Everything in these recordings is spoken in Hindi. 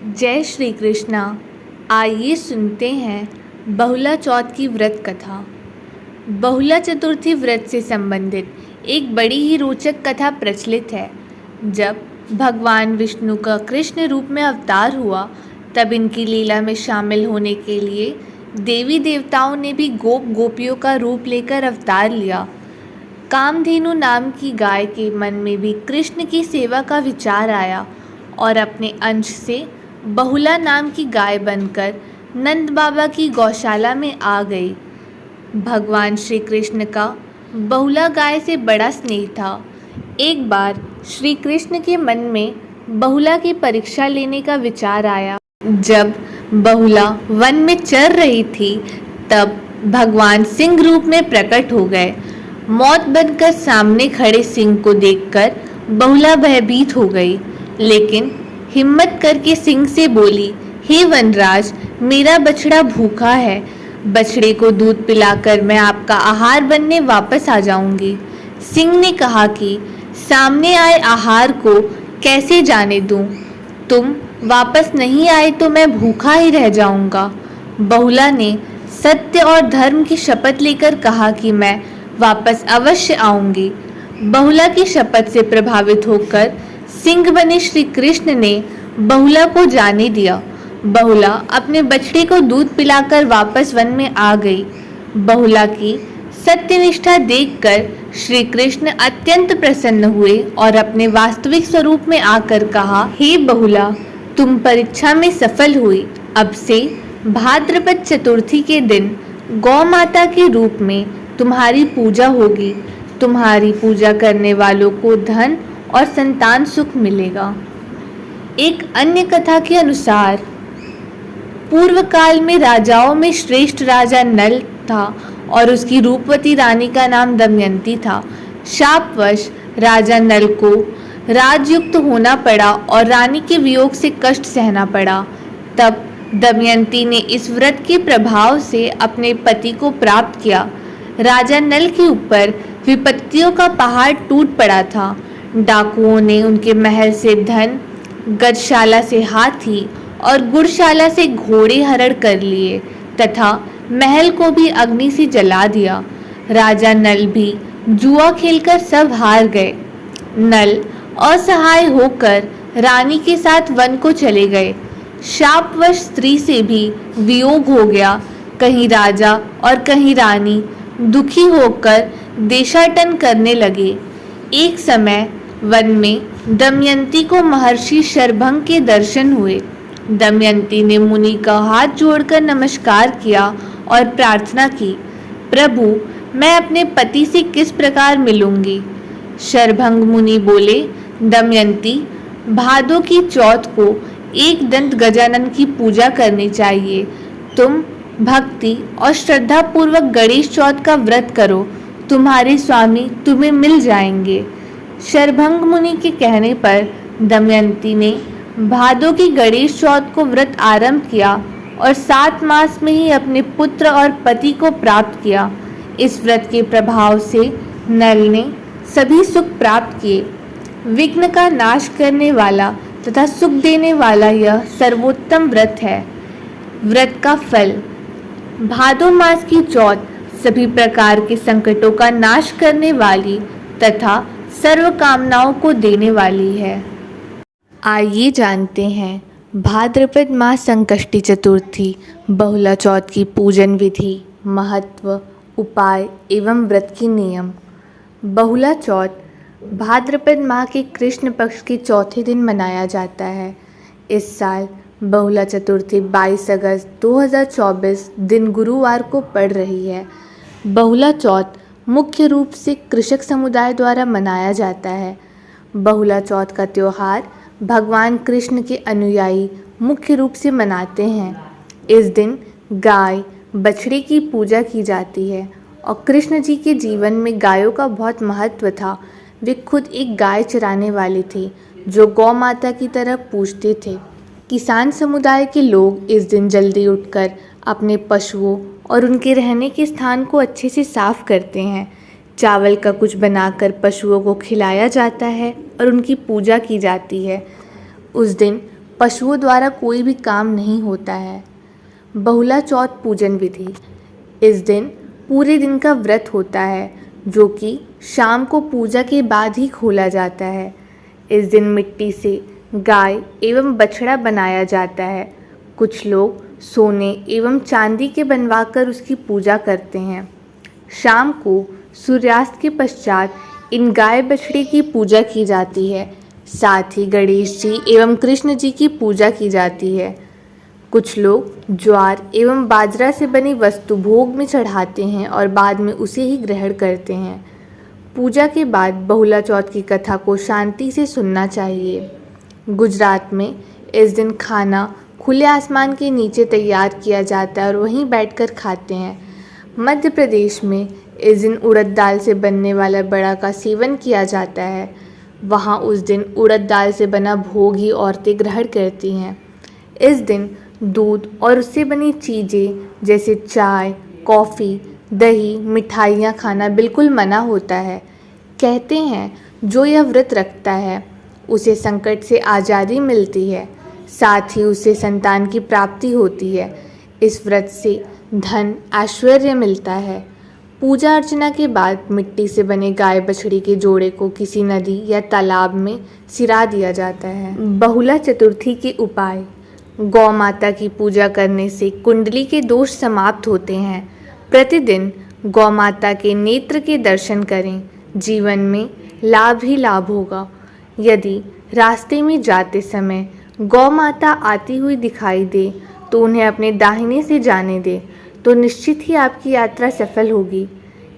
जय श्री कृष्णा। आइए सुनते हैं बहुला चौथ की व्रत कथा। बहुला चतुर्थी व्रत से संबंधित एक बड़ी ही रोचक कथा प्रचलित है। जब भगवान विष्णु का कृष्ण रूप में अवतार हुआ, तब इनकी लीला में शामिल होने के लिए देवी देवताओं ने भी गोप गोपियों का रूप लेकर अवतार लिया। कामधेनु नाम की गाय के मन में भी कृष्ण की सेवा का विचार आया और अपने अंश से बहुला नाम की गाय बनकर नंद बाबा की गौशाला में आ गई। भगवान श्री कृष्ण का बहुला गाय से बड़ा स्नेह था। एक बार श्री कृष्ण के मन में बहुला की परीक्षा लेने का विचार आया। जब बहुला वन में चर रही थी, तब भगवान सिंह रूप में प्रकट हो गए। मौत बनकर सामने खड़े सिंह को देखकर बहुला भयभीत हो गई, लेकिन हिम्मत करके सिंह से बोली, हे वनराज, मेरा बछड़ा भूखा है। बछड़े को दूध पिलाकर मैं आपका आहार बनने वापस आ जाऊंगी। सिंह ने कहा कि सामने आए आहार को कैसे जाने दूं? तुम वापस नहीं आए तो मैं भूखा ही रह जाऊंगा। बहुला ने सत्य और धर्म की शपथ लेकर कहा कि मैं वापस अवश्य आऊंगी। बहुला की शपथ से प्रभावित होकर सिंह बने श्री कृष्ण ने बहुला को जाने दिया। बहुला अपने बछड़े को दूध पिलाकर वापस वन में आ गई। बहुला की सत्यनिष्ठा देखकर श्री कृष्ण अत्यंत प्रसन्न हुए और अपने वास्तविक स्वरूप में आकर कहा, हे बहुला, तुम परीक्षा में सफल हुई। अब से भाद्रपद चतुर्थी के दिन गौ माता के रूप में तुम्हारी पूजा होगी। तुम्हारी पूजा करने वालों को धन और संतान सुख मिलेगा। एक अन्य कथा के अनुसार पूर्व काल में राजाओं में श्रेष्ठ राजा नल था और उसकी रूपवती रानी का नाम दमयंती था। शापवश राजा नल को राजयुक्त होना पड़ा और रानी के वियोग से कष्ट सहना पड़ा। तब दमयंती ने इस व्रत के प्रभाव से अपने पति को प्राप्त किया। राजा नल के ऊपर विपत्तियों का पहाड़ टूट पड़ा था। डाकुओं ने उनके महल से धन, गजशाला से हाथी और गुड़शाला से घोड़े हरण कर लिए तथा महल को भी अग्नि से जला दिया। राजा नल भी जुआ खेलकर सब हार गए। नल असहाय होकर रानी के साथ वन को चले गए। शापवश स्त्री से भी वियोग हो गया। कहीं राजा और कहीं रानी दुखी होकर देशाटन करने लगे। एक समय वन में दमयंती को महर्षि शरभंग के दर्शन हुए। दमयंती ने मुनि का हाथ जोड़कर नमस्कार किया और प्रार्थना की, प्रभु, मैं अपने पति से किस प्रकार मिलूंगी? शरभंग मुनि बोले, दमयंती, भादों की चौथ को एक दंत गजानन की पूजा करनी चाहिए। तुम भक्ति और श्रद्धा पूर्वक गणेश चौथ का व्रत करो, तुम्हारे स्वामी तुम्हें मिल जाएंगे। शरभंग मुनि के कहने पर दमयंती ने भादों की गणेश चौथ को व्रत आरंभ किया और 7 मास में ही अपने पुत्र और पति को प्राप्त किया। इस व्रत के प्रभाव से नल ने सभी सुख प्राप्त किए। विघ्न का नाश करने वाला तथा सुख देने वाला यह सर्वोत्तम व्रत है। व्रत का फल, भादों मास की चौथ सभी प्रकार के संकटों का नाश करने वाली तथा सर्व कामनाओं को देने वाली है। आइए जानते हैं भाद्रपद मास संकष्टी चतुर्थी बहुला चौथ की पूजन विधि, महत्व, उपाय एवं व्रत की नियम। बहुला चौथ भाद्रपद माह के कृष्ण पक्ष के चौथे दिन मनाया जाता है। इस साल बहुला चतुर्थी 22 अगस्त 2024 दिन गुरुवार को पड़ रही है। बहुला चौथ मुख्य रूप से कृषक समुदाय द्वारा मनाया जाता है। बहुला चौथ का त्यौहार भगवान कृष्ण के अनुयायी मुख्य रूप से मनाते हैं। इस दिन गाय, बछड़े की पूजा की जाती है और कृष्ण जी के जीवन में गायों का बहुत महत्व था। वे खुद एक गाय चराने वाले थे जो गौ माता की तरह पूजते थे। किसान समुदाय के लोग इस दिन जल्दी उठकर अपने पशुओं और उनके रहने के स्थान को अच्छे से साफ करते हैं। चावल का कुछ बनाकर पशुओं को खिलाया जाता है और उनकी पूजा की जाती है। उस दिन पशुओं द्वारा कोई भी काम नहीं होता है। बहुला चौथ पूजन विधि। इस दिन पूरे दिन का व्रत होता है, जो कि शाम को पूजा के बाद ही खोला जाता है। इस दिन मिट्टी से गाय एवं बछड़ा बनाया जाता है। कुछ लोग सोने एवं चांदी के बनवाकर उसकी पूजा करते हैं। शाम को सूर्यास्त के पश्चात इन गाय बछड़े की पूजा की जाती है। साथ ही गणेश जी एवं कृष्ण जी की पूजा की जाती है। कुछ लोग ज्वार एवं बाजरा से बनी वस्तु भोग में चढ़ाते हैं और बाद में उसे ही ग्रहण करते हैं। पूजा के बाद बहुला चौथ की कथा को शांति से सुनना चाहिए। गुजरात में इस दिन खाना खुले आसमान के नीचे तैयार किया जाता है और वहीं बैठकर खाते हैं। मध्य प्रदेश में इस दिन उड़द दाल से बनने वाला बड़ा का सेवन किया जाता है। वहाँ उस दिन उड़द दाल से बना भोग ही औरतें ग्रहण करती हैं। इस दिन दूध और उससे बनी चीज़ें जैसे चाय, कॉफ़ी, दही, मिठाइयाँ खाना बिल्कुल मना होता है। कहते हैं जो यह व्रत रखता है उसे संकट से आज़ादी मिलती है, साथ ही उसे संतान की प्राप्ति होती है। इस व्रत से धन ऐश्वर्य मिलता है। पूजा अर्चना के बाद मिट्टी से बने गाय बछड़ी के जोड़े को किसी नदी या तालाब में सिरा दिया जाता है। बहुला चतुर्थी के उपाय। गौ माता की पूजा करने से कुंडली के दोष समाप्त होते हैं। प्रतिदिन गौ माता के नेत्र के दर्शन करें, जीवन में लाभ ही लाभ होगा। यदि रास्ते में जाते समय गौ माता आती हुई दिखाई दे तो उन्हें अपने दाहिने से जाने दें, तो निश्चित ही आपकी यात्रा सफल होगी।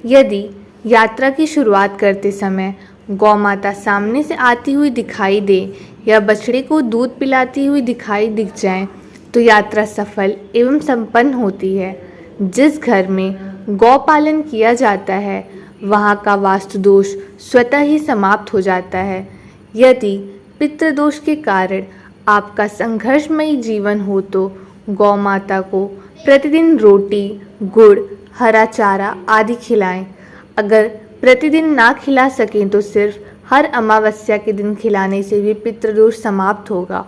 यदि यात्रा की शुरुआत करते समय गौ माता सामने से आती हुई दिखाई दे या बछड़े को दूध पिलाती हुई दिखाई दिख जाए तो यात्रा सफल एवं संपन्न होती है। जिस घर में गौ पालन किया जाता है वहाँ का वास्तु दोष स्वतः ही समाप्त हो जाता है। यदि पितृदोष के कारण आपका संघर्षमयी जीवन हो तो गौ माता को प्रतिदिन रोटी, गुड़, हरा चारा आदि खिलाएं। अगर प्रतिदिन ना खिला सकें तो सिर्फ हर अमावस्या के दिन खिलाने से भी पितृदोष समाप्त होगा।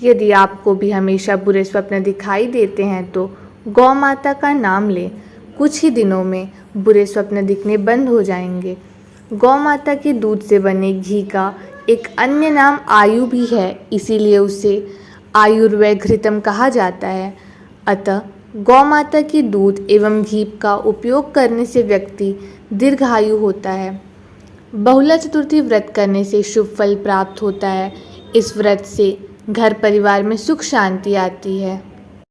यदि आपको भी हमेशा बुरे स्वप्न दिखाई देते हैं तो गौ माता का नाम लें, कुछ ही दिनों में बुरे स्वप्न दिखने बंद हो जाएंगे। गौ माता के दूध से बने घी का एक अन्य नाम आयु भी है, इसीलिए उसे आयुर्वैघृतम कहा जाता है। अतः गौ माता की दूध एवं घी का उपयोग करने से व्यक्ति दीर्घायु होता है। बहुला चतुर्थी व्रत करने से शुभ फल प्राप्त होता है। इस व्रत से घर परिवार में सुख शांति आती है।